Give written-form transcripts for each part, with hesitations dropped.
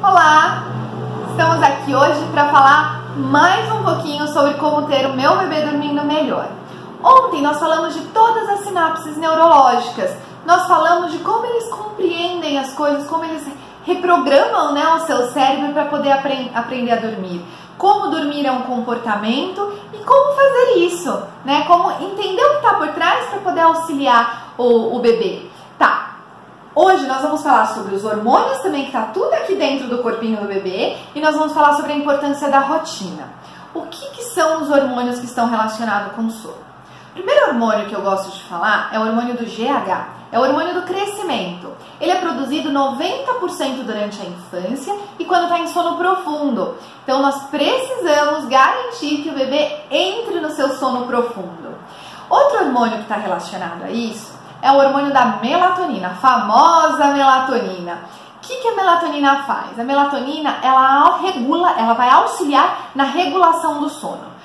Olá! Estamos aqui hoje para falar mais um pouquinho sobre como ter o meu bebê dormindo melhor. Ontem nós falamos de todas as sinapses neurológicas, nós falamos de como eles compreendem as coisas, como eles reprogramam, né, o seu cérebro para poder aprender a dormir. Como dormir é um comportamento e como fazer isso, né? Como entender o que está por trás para poder auxiliar o bebê. Tá, hoje nós vamos falar sobre os hormônios também, que está tudo aqui dentro do corpinho do bebê, e nós vamos falar sobre a importância da rotina. O que são os hormônios que estão relacionados com o sono? O primeiro hormônio que eu gosto de falar é o hormônio do GH, é o hormônio do crescimento. Ele é produzido 90% durante a infância e quando está em sono profundo. Então nós precisamos garantir que o bebê entre no seu sono profundo. Outro hormônio que está relacionado a isso é o hormônio da melatonina, a famosa melatonina. O que a melatonina faz? A melatonina, ela vai auxiliar na regulação do sono.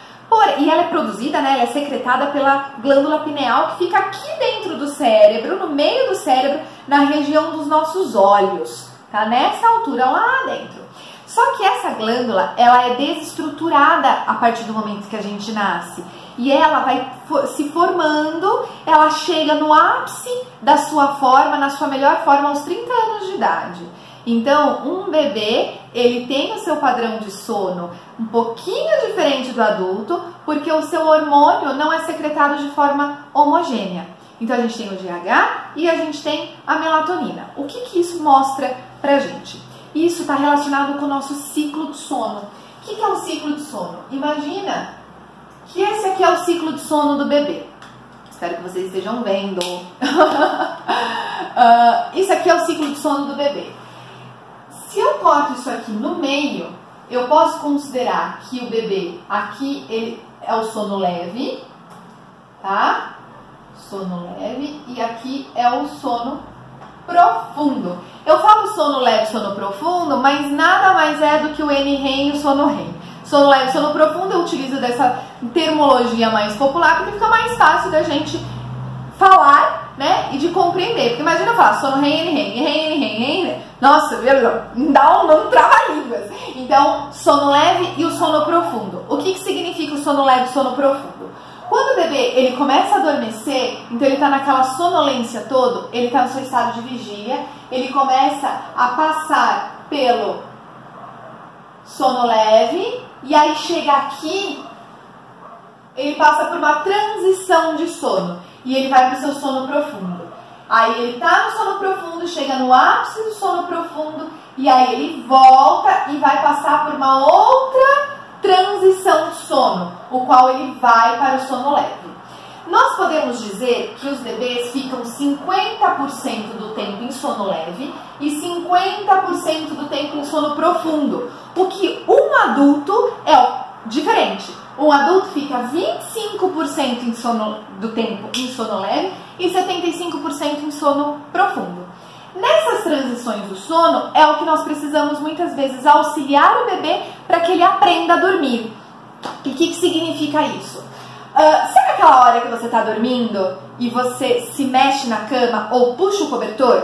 E ela é produzida, né, ela é secretada pela glândula pineal, que fica aqui dentro do cérebro, no meio do cérebro, na região dos nossos olhos, tá? Nessa altura lá dentro. Só que essa glândula, ela é desestruturada a partir do momento que a gente nasce. E ela vai se formando, ela chega no ápice da sua forma, na sua melhor forma, aos 30 anos de idade. Então, um bebê, ele tem o seu padrão de sono um pouquinho diferente do adulto, porque o seu hormônio não é secretado de forma homogênea. Então, a gente tem o GH e a gente tem a melatonina. O que isso mostra pra gente? Isso está relacionado com o nosso ciclo de sono. O que é um ciclo de sono? Imagina que esse aqui é o ciclo de sono do bebê. Espero que vocês estejam vendo. Isso aqui é o ciclo de sono do bebê. Se eu corto isso aqui no meio, eu posso considerar que o bebê aqui ele é o sono leve, tá? Sono leve, e aqui é o sono profundo. Eu falo sono leve, sono profundo, mas nada mais é do que o NREM e o sono REM. Sono leve, sono profundo, eu utilizo dessa termologia mais popular, porque fica mais fácil da gente falar, né, e de compreender. Porque imagina eu falar sono REM, NREM, nossa, dá um trava-línguas. Então, sono leve e o sono profundo. O que significa o sono leve e o sono profundo? Quando o bebê ele começa a adormecer, então ele está naquela sonolência toda, ele está no seu estado de vigília, ele começa a passar pelo sono leve, e aí chega aqui, ele passa por uma transição de sono, e ele vai para o seu sono profundo. Aí ele está no sono profundo, chega no ápice do sono profundo, e aí ele volta e vai passar por uma outra transição de sono, o qual ele vai para o sono leve. Nós podemos dizer que os bebês ficam 50% do tempo em sono leve e 50% do tempo em sono profundo, o que um adulto é diferente. Um adulto fica 25% do tempo em sono leve e 75% em sono profundo. Nessas transições do sono é o que nós precisamos muitas vezes auxiliar o bebê para que ele aprenda a dormir. E o que significa isso? Sabe aquela hora que você está dormindo e você se mexe na cama ou puxa o cobertor?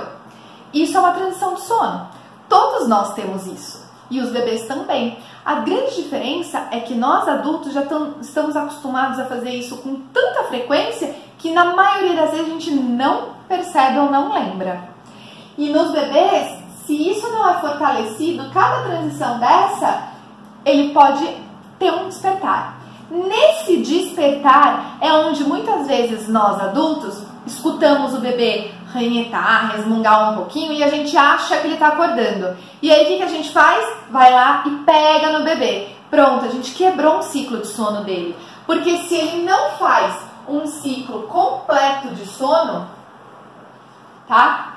Isso é uma transição de sono. Todos nós temos isso. E os bebês também. A grande diferença é que nós adultos já estamos acostumados a fazer isso com tanta frequência que na maioria das vezes a gente não percebe ou não lembra. E nos bebês, se isso não é fortalecido, cada transição dessa, ele pode ter um despertar. Nesse despertar é onde muitas vezes nós adultos escutamos o bebê ranhetar, resmungar um pouquinho e a gente acha que ele está acordando. E aí o que a gente faz? Vai lá e pega no bebê. Pronto, a gente quebrou um ciclo de sono dele. Porque se ele não faz um ciclo completo de sono, tá?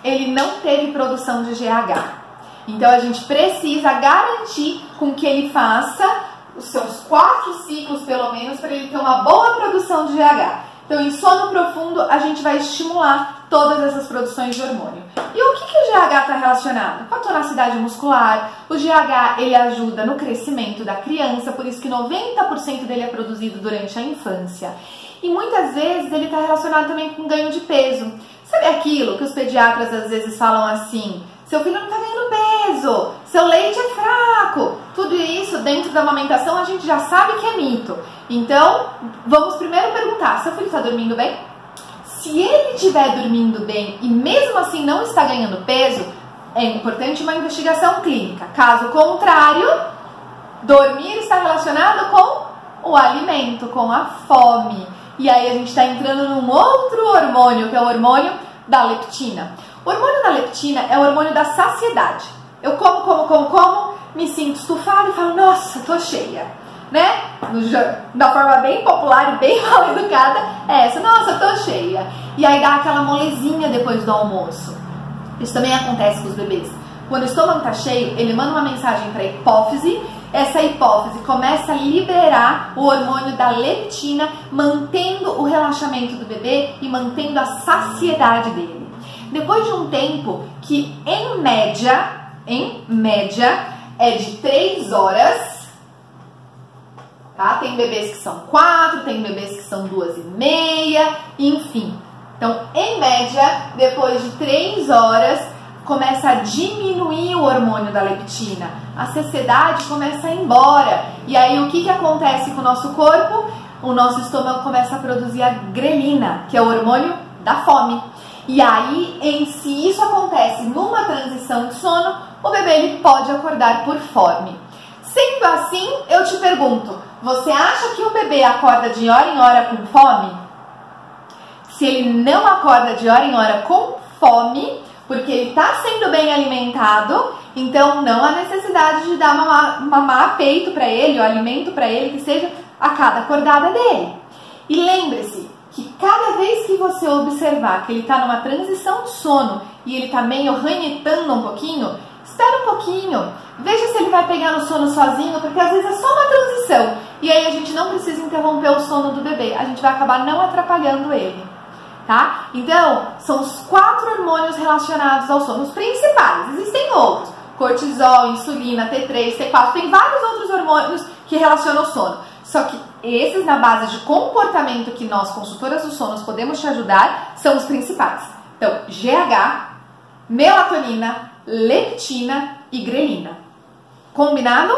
Ele não teve produção de GH. Então a gente precisa garantir com que ele faça os seus 4 ciclos pelo menos para ele ter uma boa produção de GH. Então, em sono profundo, a gente vai estimular todas essas produções de hormônio. E o que o GH está relacionado? Com a tonacidade muscular. O GH, ele ajuda no crescimento da criança, por isso que 90% dele é produzido durante a infância. E muitas vezes ele está relacionado também com ganho de peso. Sabe aquilo que os pediatras às vezes falam assim? Seu filho não está ganhando peso, seu da amamentação a gente já sabe que é mito. Então, vamos primeiro perguntar, seu filho está dormindo bem? Se ele estiver dormindo bem e mesmo assim não está ganhando peso, é importante uma investigação clínica. Caso contrário, dormir está relacionado com o alimento, com a fome. E aí a gente está entrando num outro hormônio, que é o hormônio da leptina. O hormônio da leptina é o hormônio da saciedade. Eu como, me sinto estufada e falo, nossa, tô cheia, né? Da forma bem popular e bem mal educada, é essa, nossa, tô cheia. E aí dá aquela molezinha depois do almoço. Isso também acontece com os bebês. Quando o estômago tá cheio, ele manda uma mensagem para a hipófise. Essa hipófise começa a liberar o hormônio da leptina, mantendo o relaxamento do bebê e mantendo a saciedade dele. Depois de um tempo que, em média, é de 3 horas, tá? Tem bebês que são 4, tem bebês que são 2h30, enfim. Então, em média, depois de 3 horas, começa a diminuir o hormônio da leptina. A saciedade começa a ir embora. E aí, o que acontece com o nosso corpo? O nosso estômago começa a produzir a grelina, que é o hormônio da fome. E aí, se isso acontece numa transição de sono, o bebê ele pode acordar por fome. Sendo assim, eu te pergunto, você acha que o bebê acorda de hora em hora com fome? Se ele não acorda de hora em hora com fome, porque ele está sendo bem alimentado, então não há necessidade de dar mamar peito para ele, ou alimento para ele, que seja a cada acordada dele. E lembre-se que cada vez que você observar que ele está numa transição de sono e ele está meio ranhetando um pouquinho, espera um pouquinho, veja se ele vai pegar no sono sozinho, porque às vezes é só uma transição. E aí a gente não precisa interromper o sono do bebê, a gente vai acabar não atrapalhando ele. Tá? Então, são os 4 hormônios relacionados ao sono, os principais. Existem outros, cortisol, insulina, T3, T4, tem vários outros hormônios que relacionam o sono. Só que esses, na base de comportamento que nós, consultoras do sono, podemos te ajudar, são os principais. Então, GH, melatonina, leptina e grelina. Combinado?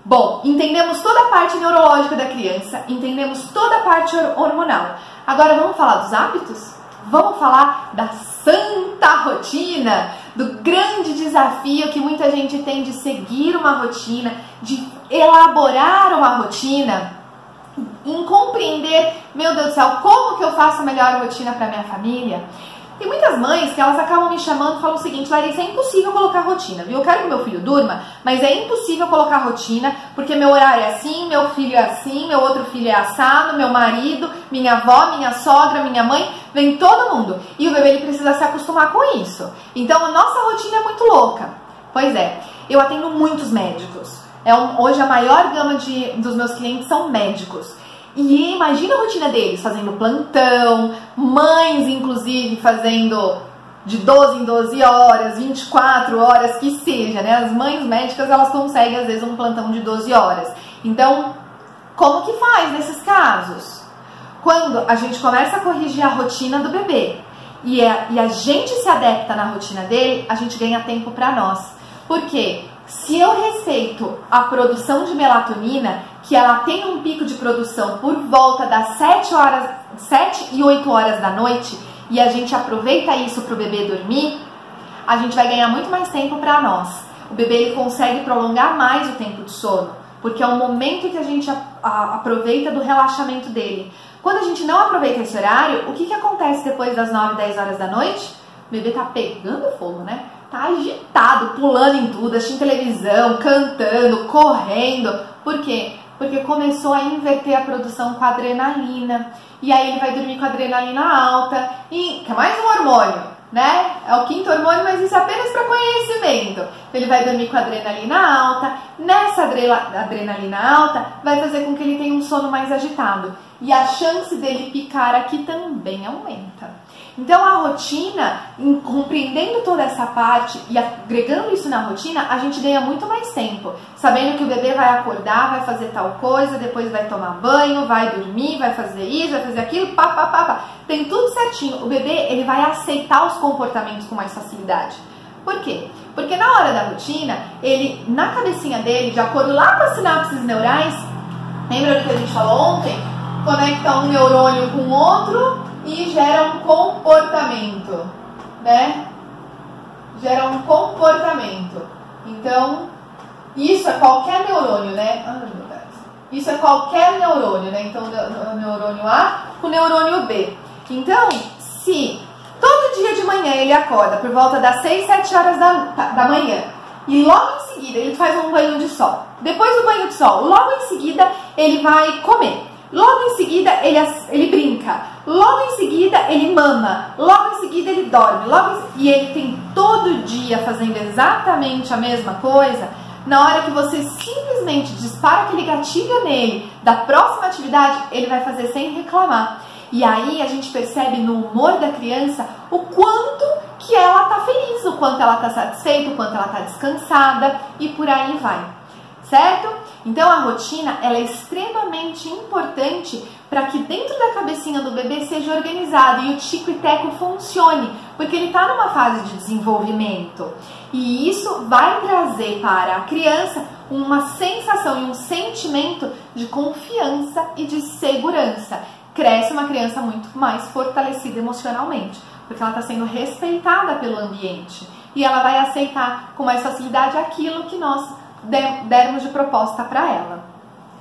Bom, entendemos toda a parte neurológica da criança, entendemos toda a parte hormonal. Agora vamos falar dos hábitos? Vamos falar da santa rotina, do grande desafio que muita gente tem de seguir uma rotina, de elaborar uma rotina, em compreender, meu Deus do céu, como que eu faço a melhor rotina para minha família? Tem muitas mães que elas acabam me chamando e falam o seguinte, Larissa, é impossível colocar rotina, viu? Eu quero que meu filho durma, mas é impossível colocar rotina, porque meu horário é assim, meu filho é assim, meu outro filho é assado, meu marido, minha avó, minha sogra, minha mãe, vem todo mundo. E o bebê ele precisa se acostumar com isso. Então a nossa rotina é muito louca. Pois é, eu atendo muitos médicos. Hoje a maior gama dos meus clientes são médicos. E imagina a rotina deles, fazendo plantão, mães inclusive fazendo de 12 em 12 horas, 24 horas, que seja, né? As mães médicas, elas conseguem às vezes um plantão de 12 horas. Então, como que faz nesses casos? Quando a gente começa a corrigir a rotina do bebê e a gente se adapta na rotina dele, a gente ganha tempo para nós. Por quê? Se eu respeito a produção de melatonina, que ela tem um pico de produção por volta das 7 e 8 horas da noite, e a gente aproveita isso para o bebê dormir, a gente vai ganhar muito mais tempo para nós. O bebê ele consegue prolongar mais o tempo de sono, porque é o momento que a gente aproveita do relaxamento dele. Quando a gente não aproveita esse horário, o que acontece depois das 9, 10 horas da noite? O bebê tá pegando fogo, né? Tá agitado, pulando em tudo, assistindo televisão, cantando, correndo. Por quê? Porque começou a inverter a produção com a adrenalina. E aí ele vai dormir com a adrenalina alta. E que é mais um hormônio, né? É o 5º hormônio, mas isso é apenas para conhecimento. Ele vai dormir com a adrenalina alta. Nessa adrenalina alta vai fazer com que ele tenha um sono mais agitado. E a chance dele picar aqui também aumenta. Então a rotina, compreendendo toda essa parte e agregando isso na rotina, a gente ganha muito mais tempo. Sabendo que o bebê vai acordar, vai fazer tal coisa, depois vai tomar banho, vai dormir, vai fazer isso, vai fazer aquilo, pá. Tem tudo certinho. O bebê ele vai aceitar os comportamentos com mais facilidade. Por quê? Porque na hora da rotina, ele, na cabecinha dele, de acordo lá com as sinapses neurais, lembra do que a gente falou ontem? Conecta um neurônio com outro e gera um comportamento, né? Gera um comportamento. Então, isso é qualquer neurônio, né? Isso é qualquer neurônio, né? Então, o neurônio A com o neurônio B. Então, se todo dia de manhã ele acorda por volta das 6, 7 horas da manhã e logo em seguida ele faz um banho de sol. Depois do banho de sol, logo em seguida ele vai comer. Logo em seguida ele brinca. Logo em seguida ele mama. Logo em seguida ele dorme. E ele tem todo dia fazendo exatamente a mesma coisa. Na hora que você simplesmente dispara aquele gatilho nele da próxima atividade, ele vai fazer sem reclamar. E aí a gente percebe no humor da criança o quanto que ela tá feliz, o quanto ela tá satisfeita, o quanto ela tá descansada e por aí vai, certo? Então a rotina ela é extremamente importante para que dentro da cabecinha do bebê seja organizado e o tico e teco funcione, porque ele está numa fase de desenvolvimento. E isso vai trazer para a criança uma sensação e um sentimento de confiança e de segurança. Cresce uma criança muito mais fortalecida emocionalmente, porque ela está sendo respeitada pelo ambiente e ela vai aceitar com mais facilidade aquilo que nós dermos de proposta para ela.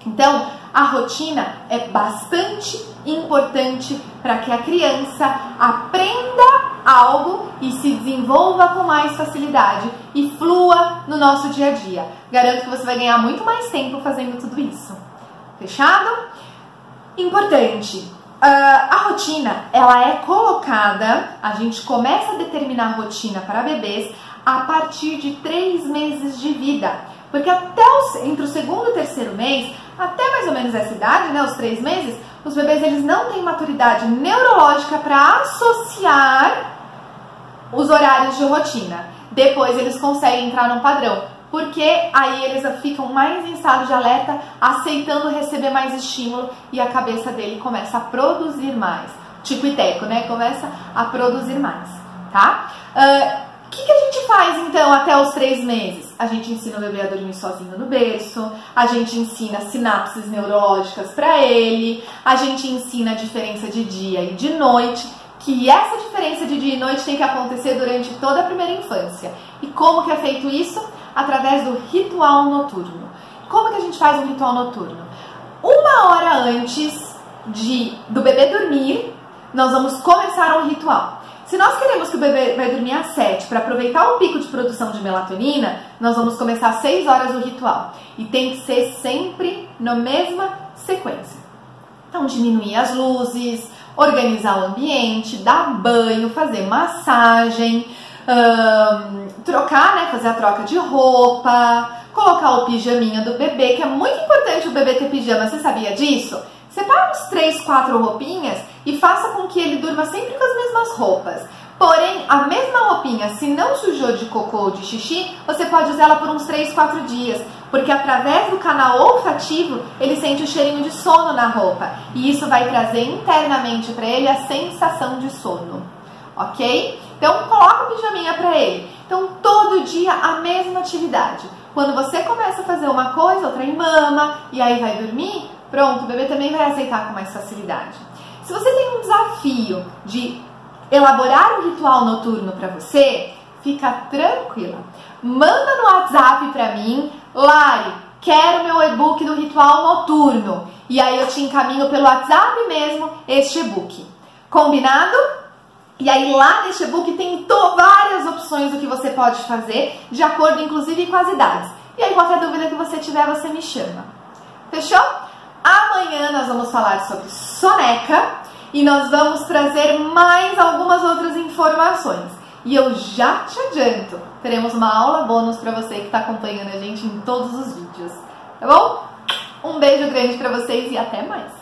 Então, a rotina é bastante importante para que a criança aprenda algo e se desenvolva com mais facilidade e flua no nosso dia a dia. Garanto que você vai ganhar muito mais tempo fazendo tudo isso. Fechado? Importante, a rotina ela é colocada, a gente começa a determinar a rotina para bebês a partir de 3 meses de vida, porque entre o segundo e o terceiro mês, até mais ou menos essa idade, né, os 3 meses, os bebês eles não têm maturidade neurológica para associar os horários de rotina. Depois eles conseguem entrar num padrão, porque aí eles ficam mais em estado de alerta, aceitando receber mais estímulo e a cabeça dele começa a produzir mais. Tico e teco, né? Começa a produzir mais, tá? O que a gente faz então até os 3 meses? A gente ensina o bebê a dormir sozinho no berço, a gente ensina sinapses neurológicas para ele, a gente ensina a diferença de dia e de noite, que essa diferença de dia e noite tem que acontecer durante toda a primeira infância. E como que é feito isso? Através do ritual noturno. Como que a gente faz um ritual noturno? 1 hora antes do bebê dormir, nós vamos começar um ritual. Se nós queremos que o bebê vai dormir às 7 para aproveitar o pico de produção de melatonina, nós vamos começar às 6 horas o ritual. E tem que ser sempre na mesma sequência. Então, diminuir as luzes, organizar o ambiente, dar banho, fazer massagem, trocar, né, fazer a troca de roupa, colocar o pijaminha do bebê, que é muito importante o bebê ter pijama, você sabia disso? Separa uns 3, 4 roupinhas e faça com que ele durma sempre com as mesmas roupas. Porém, a mesma roupinha, se não sujou de cocô ou de xixi, você pode usar ela por uns 3, 4 dias, porque através do canal olfativo, ele sente o cheirinho de sono na roupa, e isso vai trazer internamente para ele a sensação de sono, ok? Então, coloca o pijaminha para ele. Então, todo dia a mesma atividade. Quando você começa a fazer uma coisa, outra em mama, e aí vai dormir, pronto, o bebê também vai aceitar com mais facilidade. Se você tem um desafio de elaborar um ritual noturno para você, fica tranquila. Manda no WhatsApp para mim, Lari, quero meu e-book do ritual noturno. E aí eu te encaminho pelo WhatsApp mesmo este e-book. Combinado? E aí lá neste e-book tem várias opções do que você pode fazer, de acordo inclusive com as idades. E aí qualquer dúvida que você tiver, você me chama. Fechou? Amanhã nós vamos falar sobre soneca e nós vamos trazer mais algumas outras informações. E eu já te adianto, teremos uma aula bônus para você que está acompanhando a gente em todos os vídeos. Tá bom? Um beijo grande para vocês e até mais!